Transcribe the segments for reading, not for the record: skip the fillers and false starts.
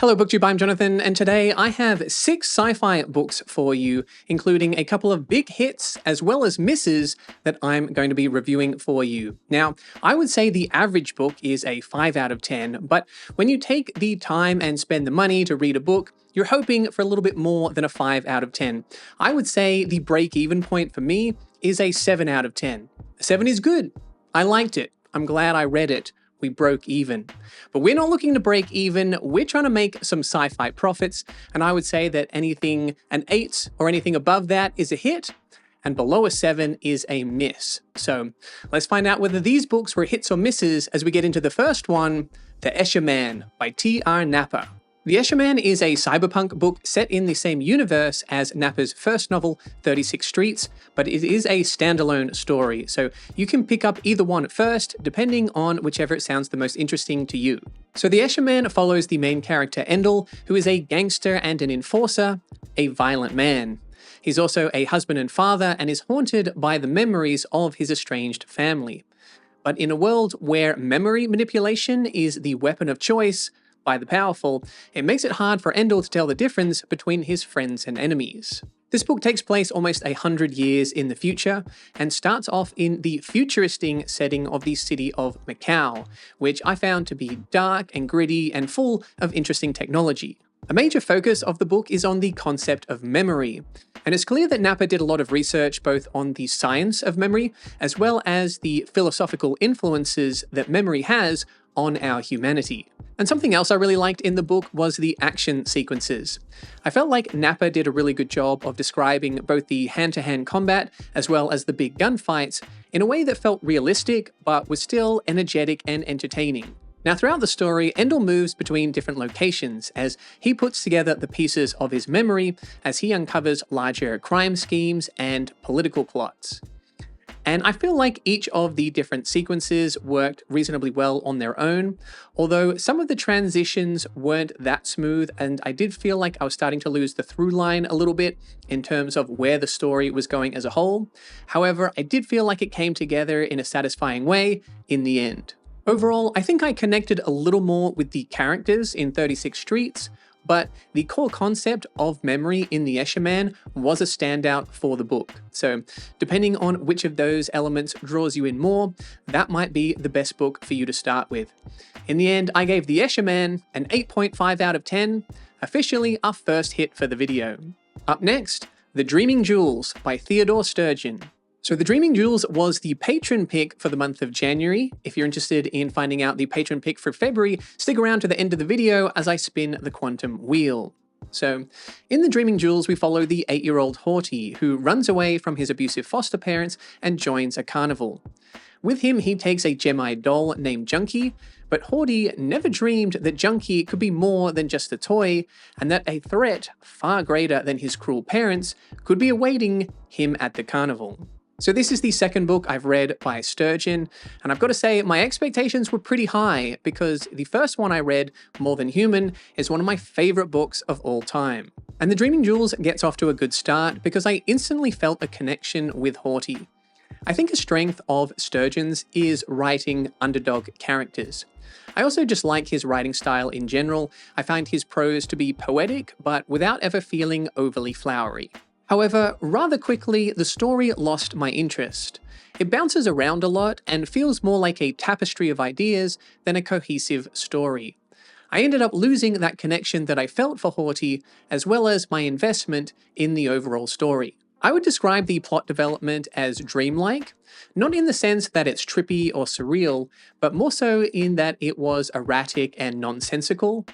Hello BookTube, I'm Jonathan, and today I have 6 sci-fi books for you, including a couple of big hits as well as misses that I'm going to be reviewing for you. Now, I would say the average book is a 5 out of 10, but when you take the time and spend the money to read a book, you're hoping for a little bit more than a 5 out of 10. I would say the break-even point for me is a 7 out of 10. A 7 is good. I liked it. I'm glad I read it. We broke even. But we're not looking to break even, we're trying to make some sci-fi profits, and I would say that anything an 8 or anything above that is a hit, and below a 7 is a miss. So let's find out whether these books were hits or misses as we get into the first one, The Escher Man by T.R. Napper. The Escher Man is a cyberpunk book set in the same universe as Napper's first novel, 36 Streets, but it is a standalone story, so you can pick up either one first, depending on whichever it sounds the most interesting to you. So the Escher Man follows the main character Endel, who is a gangster and an enforcer, a violent man. He's also a husband and father and is haunted by the memories of his estranged family. But in a world where memory manipulation is the weapon of choice, by the powerful, it makes it hard for Endel to tell the difference between his friends and enemies. This book takes place almost 100 years in the future, and starts off in the futuristic setting of the city of Macau, which I found to be dark and gritty and full of interesting technology. A major focus of the book is on the concept of memory, and it's clear that Napper did a lot of research both on the science of memory, as well as the philosophical influences that memory has on our humanity. And something else I really liked in the book was the action sequences. I felt like Napper did a really good job of describing both the hand-to-hand combat as well as the big gunfights in a way that felt realistic but was still energetic and entertaining. Now throughout the story, Endel moves between different locations as he puts together the pieces of his memory as he uncovers larger crime schemes and political plots. And I feel like each of the different sequences worked reasonably well on their own, although some of the transitions weren't that smooth, and I did feel like I was starting to lose the through line a little bit in terms of where the story was going as a whole. However, I did feel like it came together in a satisfying way in the end. Overall, I think I connected a little more with the characters in 36 Streets, but the core concept of memory in The Escher Man was a standout for the book. So depending on which of those elements draws you in more, that might be the best book for you to start with. In the end, I gave The Escher Man an 8.5 out of 10, officially our first hit for the video. Up next, The Dreaming Jewels by Theodore Sturgeon. So The Dreaming Jewels was the Patron pick for the month of January. If you're interested in finding out the Patron pick for February, stick around to the end of the video as I spin the quantum wheel. So, in The Dreaming Jewels, we follow the 8-year-old Horty, who runs away from his abusive foster parents and joins a carnival. With him, he takes a Gemi doll named Junkie, but Horty never dreamed that Junkie could be more than just a toy, and that a threat far greater than his cruel parents could be awaiting him at the carnival. So this is the second book I've read by Sturgeon, and I've got to say my expectations were pretty high because the first one I read, More Than Human, is one of my favorite books of all time. And The Dreaming Jewels gets off to a good start because I instantly felt a connection with Horty. I think a strength of Sturgeon's is writing underdog characters. I also just like his writing style in general. I find his prose to be poetic, but without ever feeling overly flowery. However, rather quickly, the story lost my interest. It bounces around a lot and feels more like a tapestry of ideas than a cohesive story. I ended up losing that connection that I felt for Horty, as well as my investment in the overall story. I would describe the plot development as dreamlike, not in the sense that it's trippy or surreal, but more so in that it was erratic and nonsensical.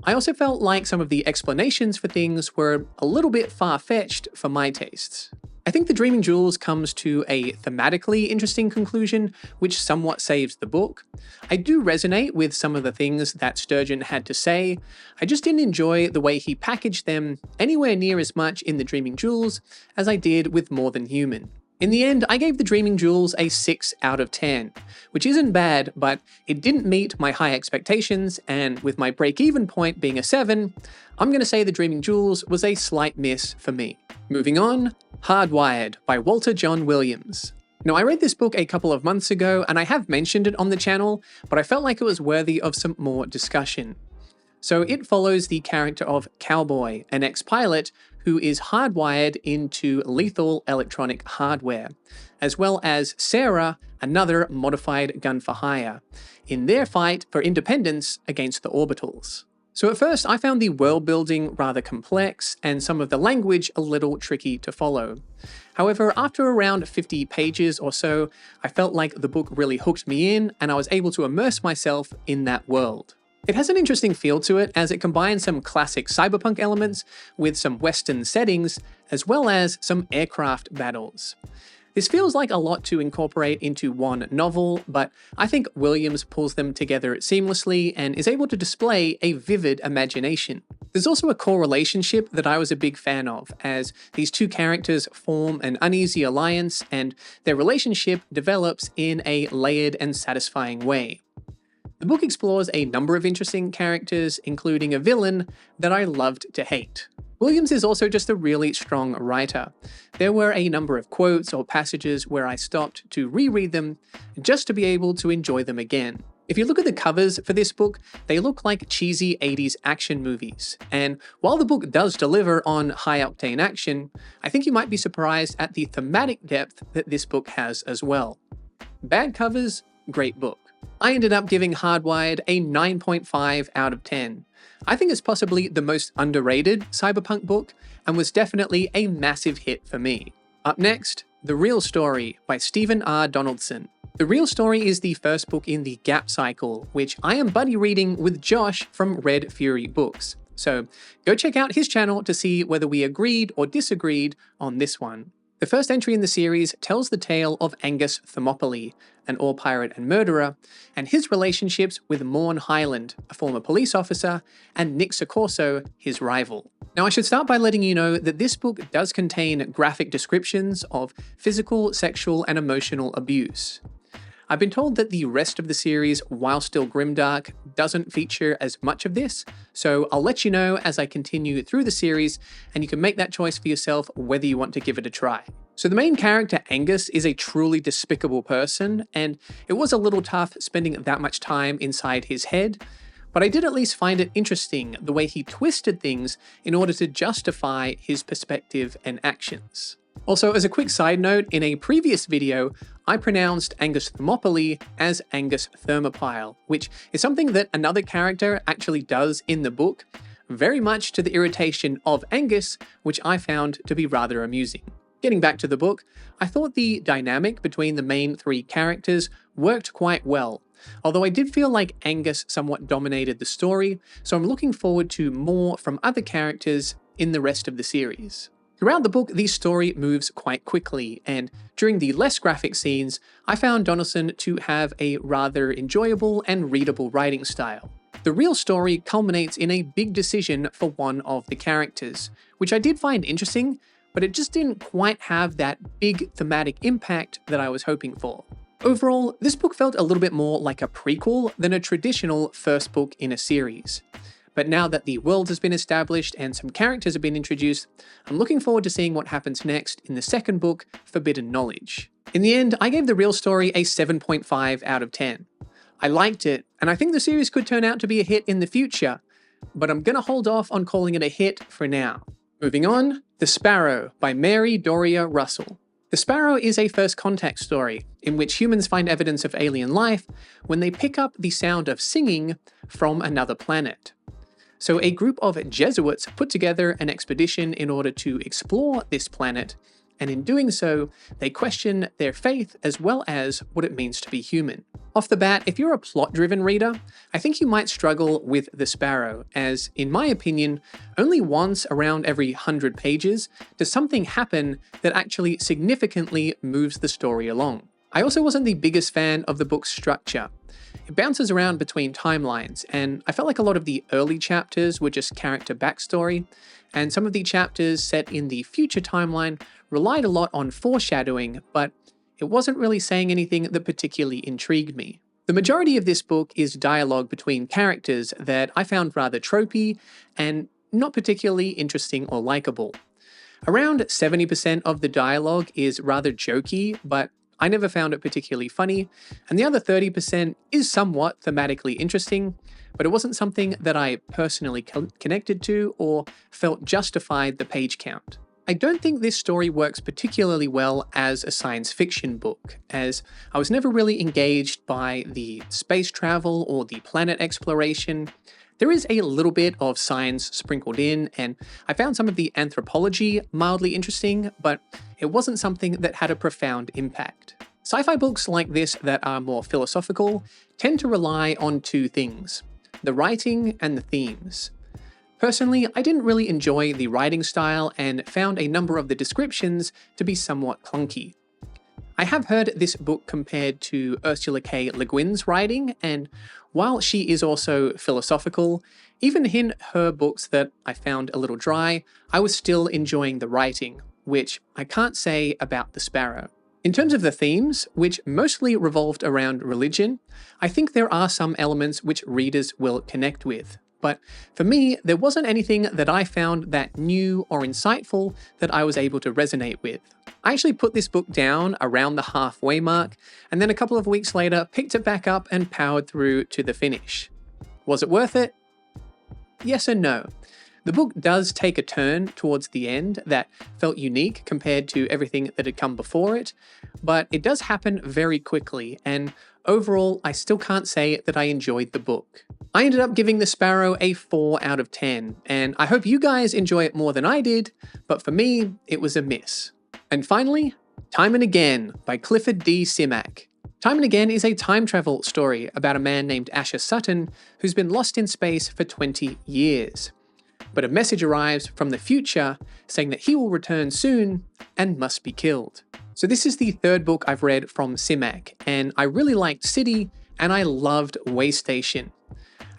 I also felt like some of the explanations for things were a little bit far-fetched for my tastes. I think The Dreaming Jewels comes to a thematically interesting conclusion, which somewhat saves the book. I do resonate with some of the things that Sturgeon had to say. I just didn't enjoy the way he packaged them anywhere near as much in The Dreaming Jewels as I did with More Than Human. In the end, I gave The Dreaming Jewels a 6 out of 10, which isn't bad, but it didn't meet my high expectations, and with my break-even point being a 7, I'm going to say The Dreaming Jewels was a slight miss for me. Moving on, Hardwired by Walter John Williams. Now, I read this book a couple of months ago, and I have mentioned it on the channel, but I felt like it was worthy of some more discussion. So it follows the character of Cowboy, an ex-pilot who is hardwired into lethal electronic hardware, as well as Sarah, another modified gun for hire, in their fight for independence against the Orbitals. So at first I found the world building rather complex and some of the language a little tricky to follow. However, after around 50 pages or so, I felt like the book really hooked me in and I was able to immerse myself in that world. It has an interesting feel to it as it combines some classic cyberpunk elements with some Western settings, as well as some aircraft battles. This feels like a lot to incorporate into one novel, but I think Williams pulls them together seamlessly and is able to display a vivid imagination. There's also a core relationship that I was a big fan of, as these two characters form an uneasy alliance and their relationship develops in a layered and satisfying way. The book explores a number of interesting characters, including a villain that I loved to hate. Williams is also just a really strong writer. There were a number of quotes or passages where I stopped to reread them just to be able to enjoy them again. If you look at the covers for this book, they look like cheesy 80s action movies. And while the book does deliver on high-octane action, I think you might be surprised at the thematic depth that this book has as well. Bad covers, great book. I ended up giving Hardwired a 9.5 out of 10. I think it's possibly the most underrated cyberpunk book and was definitely a massive hit for me. Up next, The Real Story by Stephen R. Donaldson. The Real Story is the first book in the Gap Cycle, which I am buddy reading with Josh from Red Fury Books. So go check out his channel to see whether we agreed or disagreed on this one. The first entry in the series tells the tale of Angus Thermopylae, an ore pirate and murderer, and his relationships with Morn Highland, a former police officer, and Nick Soccorso, his rival. Now I should start by letting you know that this book does contain graphic descriptions of physical, sexual, and emotional abuse. I've been told that the rest of the series, while still grimdark, doesn't feature as much of this, so I'll let you know as I continue through the series, and you can make that choice for yourself whether you want to give it a try. So the main character, Angus, is a truly despicable person, and it was a little tough spending that much time inside his head, but I did at least find it interesting the way he twisted things in order to justify his perspective and actions. Also, as a quick side note, in a previous video, I pronounced Angus Thermopylae as Angus Thermopyle, which is something that another character actually does in the book, very much to the irritation of Angus, which I found to be rather amusing. Getting back to the book, I thought the dynamic between the main three characters worked quite well, although I did feel like Angus somewhat dominated the story, so I'm looking forward to more from other characters in the rest of the series. Throughout the book, the story moves quite quickly, and during the less graphic scenes, I found Donaldson to have a rather enjoyable and readable writing style. The real story culminates in a big decision for one of the characters, which I did find interesting, but it just didn't quite have that big thematic impact that I was hoping for. Overall, this book felt a little bit more like a prequel than a traditional first book in a series. But now that the world has been established and some characters have been introduced, I'm looking forward to seeing what happens next in the second book, Forbidden Knowledge. In the end, I gave The Real Story a 7.5 out of 10. I liked it, and I think the series could turn out to be a hit in the future, but I'm gonna hold off on calling it a hit for now. Moving on, The Sparrow by Mary Doria Russell. The Sparrow is a first contact story in which humans find evidence of alien life when they pick up the sound of singing from another planet. So a group of Jesuits put together an expedition in order to explore this planet, and in doing so, they question their faith as well as what it means to be human. Off the bat, if you're a plot-driven reader, I think you might struggle with The Sparrow, as, in my opinion, only once around every 100 pages does something happen that actually significantly moves the story along. I also wasn't the biggest fan of the book's structure. It bounces around between timelines, and I felt like a lot of the early chapters were just character backstory, and some of the chapters set in the future timeline relied a lot on foreshadowing, but it wasn't really saying anything that particularly intrigued me. The majority of this book is dialogue between characters that I found rather tropey and not particularly interesting or likable. Around 70% of the dialogue is rather jokey, but I never found it particularly funny, and the other 30% is somewhat thematically interesting, but it wasn't something that I personally connected to or felt justified the page count. I don't think this story works particularly well as a science fiction book, as I was never really engaged by the space travel or the planet exploration. There is a little bit of science sprinkled in, and I found some of the anthropology mildly interesting, but it wasn't something that had a profound impact. Sci-fi books like this that are more philosophical tend to rely on two things: the writing and the themes. Personally, I didn't really enjoy the writing style and found a number of the descriptions to be somewhat clunky. I have heard this book compared to Ursula K. Le Guin's writing, and while she is also philosophical, even in her books that I found a little dry, I was still enjoying the writing, which I can't say about The Sparrow. In terms of the themes, which mostly revolved around religion, I think there are some elements which readers will connect with. But for me, there wasn't anything that I found that new or insightful that I was able to resonate with. I actually put this book down around the halfway mark, and then a couple of weeks later picked it back up and powered through to the finish. Was it worth it? Yes and no. The book does take a turn towards the end that felt unique compared to everything that had come before it, but it does happen very quickly, and overall, I still can't say that I enjoyed the book. I ended up giving The Sparrow a 4 out of 10, and I hope you guys enjoy it more than I did, but for me, it was a miss. And finally, Time and Again by Clifford D. Simak. Time and Again is a time travel story about a man named Asher Sutton who's been lost in space for 20 years. But a message arrives from the future saying that he will return soon and must be killed. So this is the third book I've read from Simak, and I really liked City and I loved Waystation.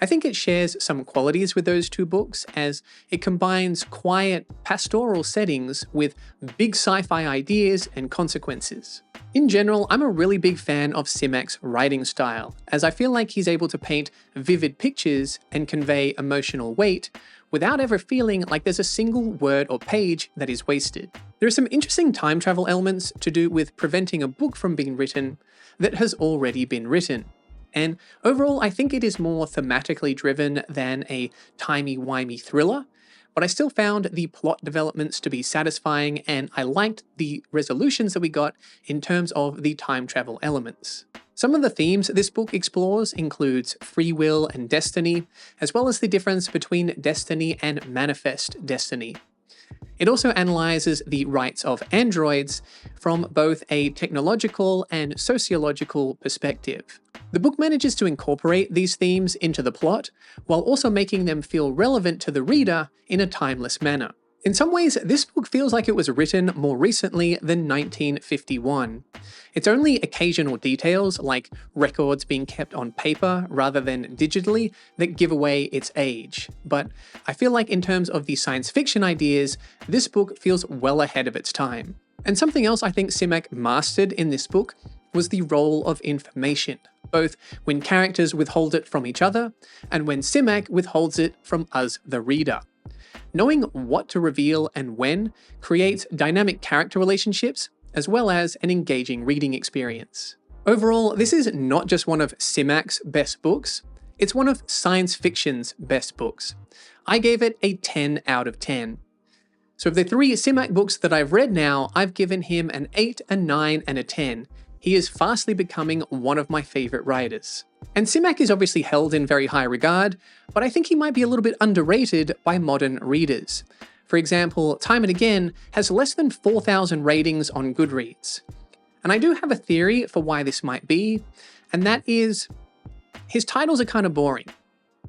I think it shares some qualities with those two books as it combines quiet, pastoral settings with big sci-fi ideas and consequences. In general, I'm a really big fan of Simak's writing style, as I feel like he's able to paint vivid pictures and convey emotional weight without ever feeling like there's a single word or page that is wasted. There are some interesting time travel elements to do with preventing a book from being written that has already been written. And overall, I think it is more thematically driven than a timey-wimey thriller, but I still found the plot developments to be satisfying, and I liked the resolutions that we got in terms of the time travel elements. Some of the themes this book explores includes free will and destiny, as well as the difference between destiny and manifest destiny. It also analyzes the rights of androids from both a technological and sociological perspective. The book manages to incorporate these themes into the plot, while also making them feel relevant to the reader in a timeless manner. In some ways, this book feels like it was written more recently than 1951. It's only occasional details, like records being kept on paper rather than digitally, that give away its age. But I feel like in terms of the science fiction ideas, this book feels well ahead of its time. And something else I think Simak mastered in this book was the role of information, both when characters withhold it from each other, and when Simak withholds it from us, the reader. Knowing what to reveal and when creates dynamic character relationships, as well as an engaging reading experience. Overall, this is not just one of Simak's best books, it's one of science fiction's best books. I gave it a 10 out of 10. So of the 3 Simak books that I've read now, I've given him an 8, a 9, and a 10. He is fastly becoming one of my favorite writers. And Simak is obviously held in very high regard, but I think he might be a little bit underrated by modern readers. For example, Time and Again has less than 4,000 ratings on Goodreads. And I do have a theory for why this might be, and that is his titles are kind of boring.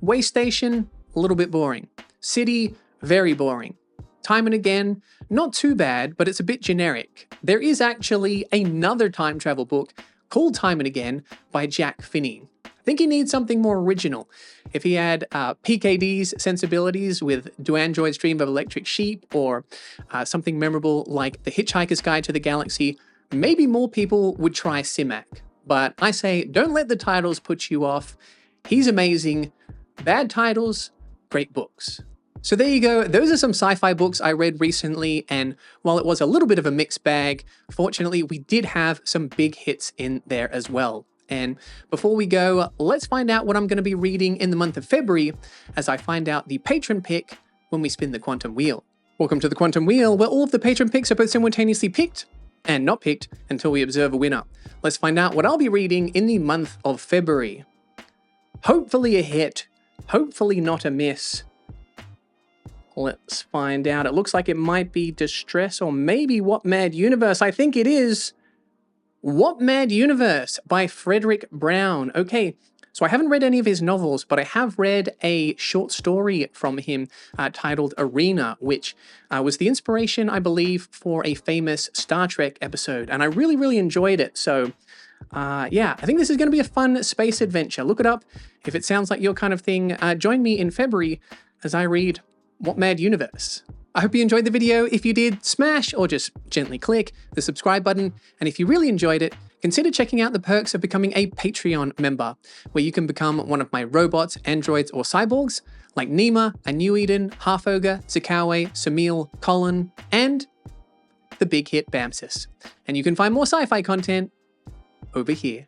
Waystation, a little bit boring. City, very boring. Time and Again, not too bad, but it's a bit generic. There is actually another time travel book called Time and Again by Jack Finney. I think he needs something more original. If he had PKD's sensibilities with Do Androids Dream of Electric Sheep, or something memorable like The Hitchhiker's Guide to the Galaxy, maybe more people would try Simak. But I say, don't let the titles put you off. He's amazing. Bad titles, great books. So there you go, those are some sci-fi books I read recently, and while it was a little bit of a mixed bag, fortunately we did have some big hits in there as well. And before we go, let's find out what I'm going to be reading in the month of February as I find out the patron pick when we spin the quantum wheel. Welcome to the quantum wheel, where all of the patron picks are both simultaneously picked and not picked until we observe a winner. Let's find out what I'll be reading in the month of February. Hopefully a hit, hopefully not a miss. Let's find out. It looks like it might be Distress or maybe What Mad Universe. I think it is What Mad Universe by Frederick Brown. Okay, so I haven't read any of his novels, but I have read a short story from him titled Arena, which was the inspiration, I believe, for a famous Star Trek episode. And I really, really enjoyed it. So yeah, I think this is going to be a fun space adventure. Look it up if it sounds like your kind of thing. Join me in February as I read What Mad Universe. I hope you enjoyed the video. If you did, smash or just gently click the subscribe button. And if you really enjoyed it, consider checking out the perks of becoming a Patreon member, where you can become one of my robots, androids, or cyborgs, like Nima, A New Eden, Half Ogre, Zakawe, Samil, Colin, and the big hit Bamsis. And you can find more sci-fi content over here.